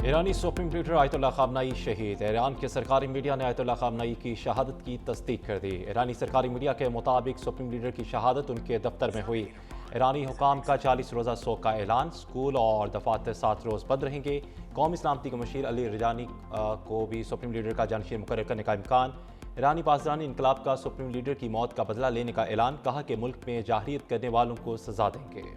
ईरानी supreme leader Ayatollah खामनाई शहीद। Iran के सरकारी मीडिया ने आयतुल्लाह खामनाई की शहादत की तस्दीक कर दी। ईरानी सरकारी मीडिया के मुताबिक सुप्रीम लीडर की शहादत उनके दफ्तर में हुई। ईरानी हुकाम का 40 रोज़ा शोक का ऐलान। स्कूल और दफातर 7 रोज़ बंद रहेंगे। कौमी सलामती के मुशीर अली रजानी को भी सुप्रीम लीडर का जानशीन मुकर्रर करने का इम्कान। ईरानी पासदानी इनकलाब का सुप्रीम लीडर की मौत का बदला लेने का ऐलान। कहा कि मुल्क में जाहिरियत करने वालों को सजा देंगे।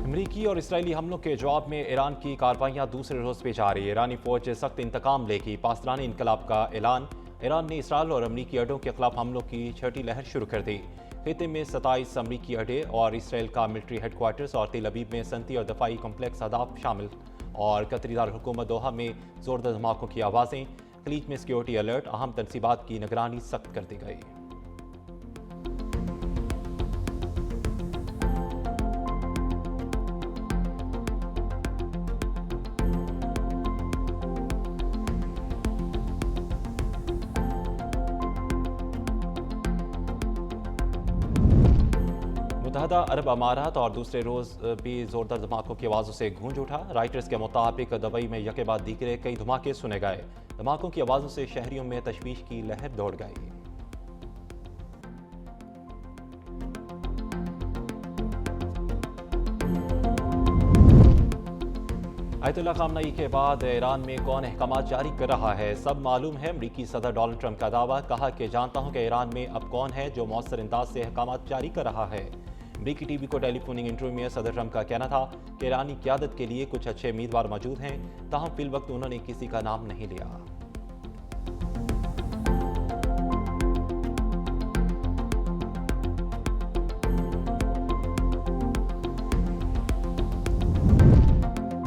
अमरीकी और इसराइली हमलों के जवाब में ईरान की कार्रवाइयां दूसरे रोज पे जारी। ईरानी फौज सख्त इंतकाम लेगी। पासदानी इनकलाब का ऐलान। ईरान ने इसराइल और अमरीकी अड्डों के खिलाफ हमलों की छठी लहर शुरू कर दी। खिते में 27 अमरीकी अड्डे और इसराइल का मिलिट्री हेडक्वार्टर्स और तेल अवीव में सनती और दफाई कॉम्प्लेक्स अहदाफ शामिल। और कतरी दारुल-हुकूमत दोहा में जोरदार धमाकों की आवाज़ें। खलीज में सिक्योरिटी अलर्ट। अहम तनसीबात की निगरानी सख्त कर दी गई। मुत्तहदा अरब अमारात और दूसरे रोज़ भी जोरदार धमाकों की आवाज़ों से गूंज उठा। राइटर्स के मुताबिक दुबई में यके बाद दीगरे कई धमाके सुने गए। धमाकों की आवाज़ों से शहरियों में तशवीश की लहर दौड़ गई। आयतुल्लाह खामनाई के बाद ईरान में कौन अहकामात जारी कर रहा है, सब मालूम है। अमरीकी सदर डोनाल्ड ट्रंप का दावा। कहा कि जानता हूं कि ईरान में अब कौन है जो मौसर अंदाज से अहकामात जारी कर रहा है। अमरीकी टीवी को टेलीफोनिक इंटरव्यू में सदर ट्रंप का कहना था कि ईरानी क़यादत के लिए कुछ अच्छे उम्मीदवार मौजूद हैं, ताहम फिल वक्त उन्होंने किसी का नाम नहीं लिया।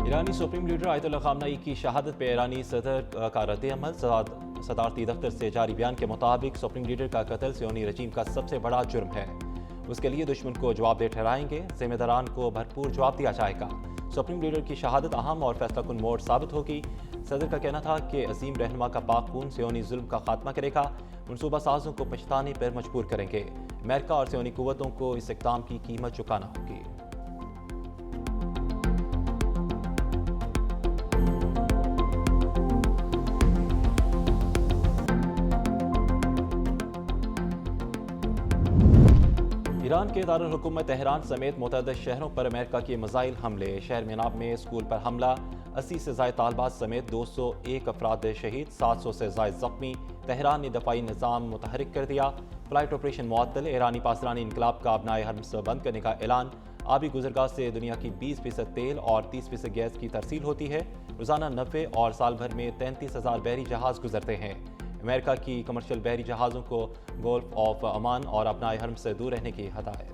ईरानी सुप्रीम लीडर आयतुल्लाह खामनाई की शहादत पर ईरानी सदर का रद्द-ए-अमल। सदारती दफ्तर से जारी बयान के मुताबिक सुप्रीम लीडर का कत्ल सियोनी रजीम का सबसे बड़ा जुर्म है। उसके लिए दुश्मन को जवाबदेह ठहराएंगे। जिम्मेदारान को भरपूर जवाब दिया जाएगा। सुप्रीम लीडर की शहादत अहम और फैसलाकुन मोड़ साबित होगी। सदर का कहना था कि अजीम रहनुमा का पाक-खून सियोनी जुल्म का खात्मा करेगा। मनसूबा साजों को पछताने पर मजबूर करेंगे। अमेरिका और सियोनी कुव्वतों को इस इक़दाम की कीमत चुकाना होगी। ईरान के दारुल हुकूमत तेहरान समेत मुतअद्दिद शहरों पर अमेरिका के मिसाइल हमले। शहर मेनाब में स्कूल पर हमला। 80 से ज़ायद तालबात समेत 201 अफराद शहीद, 700 से ज़ायद ज़ख्मी। तेहरान ने दफाई निज़ाम मुतहरिक कर दिया। फ्लाइट ऑपरेशन मुअत्तल। ईरानी पासदानी इनकलाब का अपनाए हर्म्स बंद करने का ऐलान। आबी गुजरगाह से दुनिया की 20% तेल और 30% गैस की तरसील होती है। रोज़ाना 90 और साल भर में 33,000 बहरी जहाज़ गुजरते हैं। अमेरिका की कमर्शियल बहरी जहाज़ों को गोल्फ ऑफ अमान और अपनाए हर्म से दूर रहने की हदायत।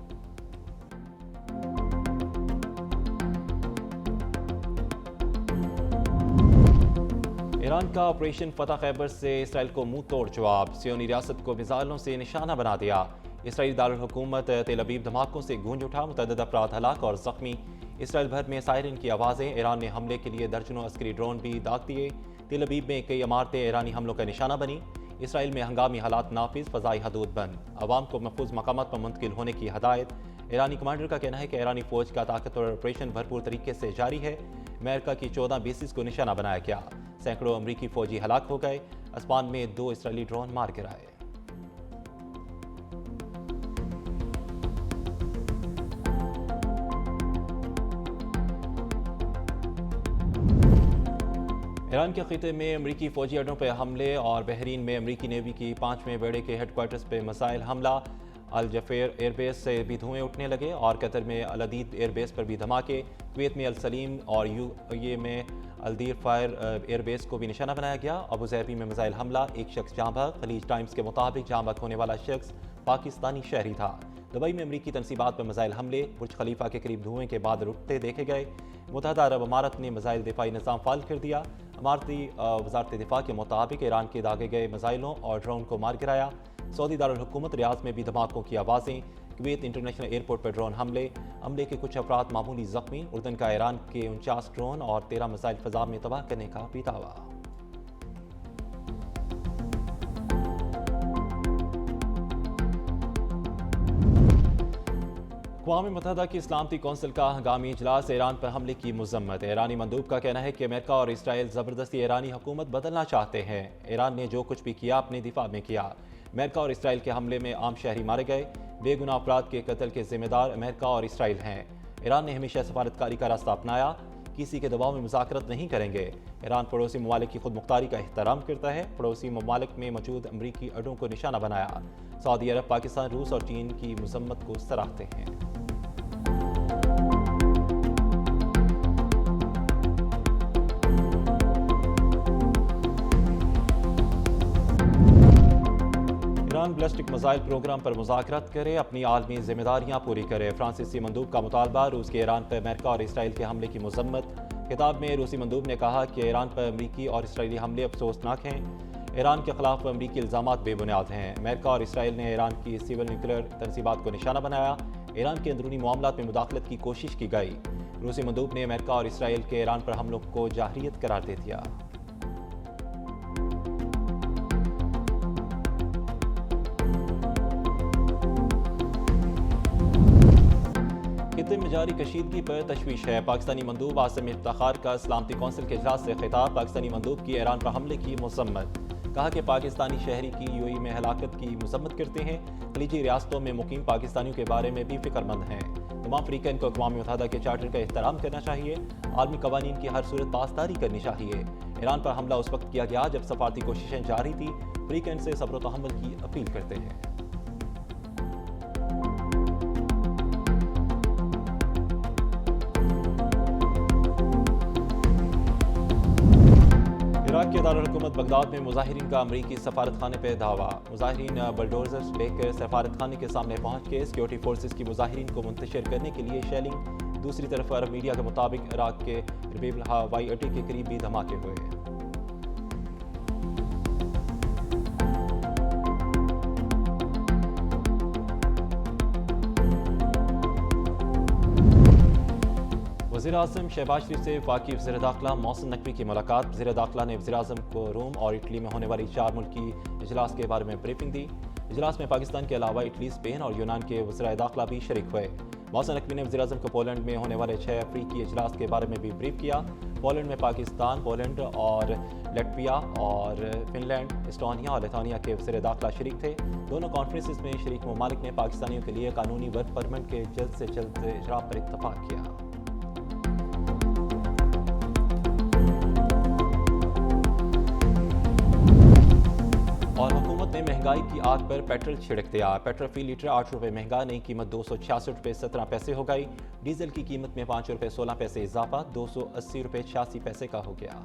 ईरान का ऑपरेशन फतह खैबर से इसराइल को मुंह तोड़ जवाब। सियोनी रियासत को मिसाइलों से निशाना बना दिया। इसराइली दारुल हुकूमत तेल अवीव धमाकों से गूंज उठा। मुतअद्दिद अफराद हलाक और जख्मी। इसराइल भर में सायरन की आवाज़ें। ईरान ने हमले के लिए दर्जनों अस्करी ड्रोन भी दाग दिए। तेल अवीव में कई इमारतें ईरानी हमलों का निशाना बनी। इसराइल में हंगामी हालात नाफिज। फ़ज़ाई हदूद बंद। अवाम को महफूज मकामात पर मुंतकिल होने की हदायत। ईरानी कमांडर का कहना है कि ईरानी फौज का ताकतवर ऑपरेशन भरपूर तरीके से जारी है। अमेरिका की 14 बेसिस को निशाना बनाया गया। सैकड़ों अमरीकी फौजी हलाक हो गए। आसमान में 2 इसराइली ड्रोन मार गिराए। ईरान के खिते में अमरीकी फौजी अड्डों पर हमले और बहरीन में अमरीकी नेवी की 5वें बेड़े के हेडक्वार्टर्स पर मिसाइल हमला। अल जफेर एयरबेस से भी धुएं उठने लगे और कतर में अल अदीद एयरबेस पर भी धमाके। कुवैत में अल सलीम और यूएई में अलदीर फायर एयरबेस को भी निशाना बनाया गया। अबू ज़ैबी में मिसाइल हमला। एक शख्स जाँ बहक। खलीज टाइम्स के मुताबिक जाँ बहक होने वाला शख्स पाकिस्तानी शहरी था। दुबई में अमरीकी तनसीबात पर मिसाइल हमले। बुर्ज खलीफा के करीब धुएं के बादल उठते देखे गए। मुत्तहदा अरब अमारात ने मिसाइल दिफाई निज़ाम फाल कर दिया। अमारती वज़ारत दिफा के मुताबिक ईरान के दागे गए मिसाइलों और ड्रोन को मार गिराया। सऊदी दारुल हुकूमत रियाद में भी धमाकों की आवाज़ें। कुवैत इंटरनेशनल एयरपोर्ट पर ड्रोन हमले के कुछ अफराद मामूली जख्मी। उर्दन का ईरान के 49 ड्रोन और 13 मिसाइल फ़ज़ा में तबाह करने का भी दावा। अक़वाम मुत्तहिदा की सलामती कौंसिल का हंगामी इजलास, ईरान पर हमले की मजम्मत। ईरानी मंदूब का कहना है कि अमेरिका और इसराइल ज़बरदस्ती ईरानी हुकूमत बदलना चाहते हैं। ईरान ने जो कुछ भी किया अपने दिफा में किया। अमेरिका और इसराइल के हमले में आम शहरी मारे गए। बेगुनाह अफराद के कत्ल के जिम्मेदार अमेरिका और इसराइल हैं। ईरान ने हमेशा सफारतकारी का रास्ता अपनाया, किसी के दबाव में मुज़ाकरत नहीं करेंगे। ईरान पड़ोसी ममालिक की खुद मुख्तारी का एहतराम करता है। पड़ोसी ममालिक में मौजूद अमरीकी अड्डों को निशाना बनाया। सऊदी अरब, पाकिस्तान, रूस और चीन की मजम्मत को सराहते हैं। ईरान बैलिस्टिक मिसाइल प्रोग्राम पर मुज़ाकरात करे, अपनी आलमी जिम्मेदारियां पूरी करे। फ्रांसीसी मंदूब का मुतालबा, रूस के ईरान पर अमेरिका और इसराइल के हमले की मजम्मत। खिताब में रूसी मंदूब ने कहा कि ईरान पर अमरीकी और इसराइली हमले अफसोसनाक हैं। ईरान के खिलाफ अमरीकी इल्ज़ामात बेबुनियाद हैं। अमेरिका और इसराइल ने ईरान की सिविल न्यूक्लियर तनसीबात को निशाना बनाया। ईरान के अंदरूनी मामलात में मुदाखलत की कोशिश की गई। रूसी मंदूब ने अमेरिका और इसराइल के ईरान पर हमलों को जाहरियत करार दे दिया। खित्ते में जारी कशीदगी पर तशवीश है। पाकिस्तानी मंदूब आसिम इफ्तिखार का सलामती कौंसिल के इजलास से खिताब। पाकिस्तानी मंदूब की ईरान पर हमले की मजम्मत। कहा कि पाकिस्तानी शहरी की यूएई में हलाकत की मजम्मत करते हैं। खलीजी रियासतों में मुकीम पाकिस्तानियों के बारे में भी फिक्रमंद हैं। तमाम फ़रीक़ैन को अक़वाम मुत्तहिदा के चार्टर का एहतराम करना चाहिए। आलमी कवानीन की हर सूरत पासदारी करनी चाहिए। ईरान पर हमला उस वक्त किया गया जब सफारती कोशिशें जारी थी। फ़रीक़ैन से सब्र व तहम्मुल की अपील करते हैं। इराक के दारुल-हुकूमत बगदाद में मुजाहिरीन का अमरीकी सफारत खाने पर धावा। मुजाहिरीन बुलडोजर्स लेकर सफारत खाने के सामने पहुंच के सिक्योरिटी फोर्सेस की मुजाहिरीन को मुंतशिर करने के लिए शेलिंग। दूसरी तरफ अरब मीडिया के मुताबिक इराक के रबीब हवाई अड्डे के करीब भी धमाके हुए। वज़ीर-ए-आज़म शहबाज शरीफ से वफाकी वज़ीर दाखिला मोहसिन नकवी की मुलाकात। वज़ीर दाखिला ने वज़ीर-ए-आज़म को रोम और इटली में होने वाली 4 मुल्की इजलास के बारे में ब्रीफिंग दी। इजलास में पाकिस्तान के अलावा इटली, स्पेन और यूनान के वज़ीर दाखिला भी शरीक हुए। मोहसिन नकवी ने वज़ीर-ए-आज़म को पोलैंड में होने वाले 6 अफ्रीकी इजलास के बारे में भी ब्रीफ किया। पोलैंड में पाकिस्तान, पोलैंड और लटविया और फिनलैंड, एस्टोनिया और लिथुआनिया के वज़ीर दाखिला शरीक थे। दोनों कॉन्फ्रेंसेस में शरीक ममालिक ने पाकिस्तानियों के लिए कानूनी वर्क परमिट के जल्द से जल्द इजरा पर इत्तफाक किया। और हुकूमत ने महंगाई की आग पर पेट्रोल छिड़क दिया। पेट्रोल फी लीटर 8 रुपये महंगा, नई कीमत 266 रुपये 17 पैसे हो गई। डीजल की कीमत में 5 रुपये 16 पैसे इजाफा, 280 रुपये 86 पैसे का हो गया।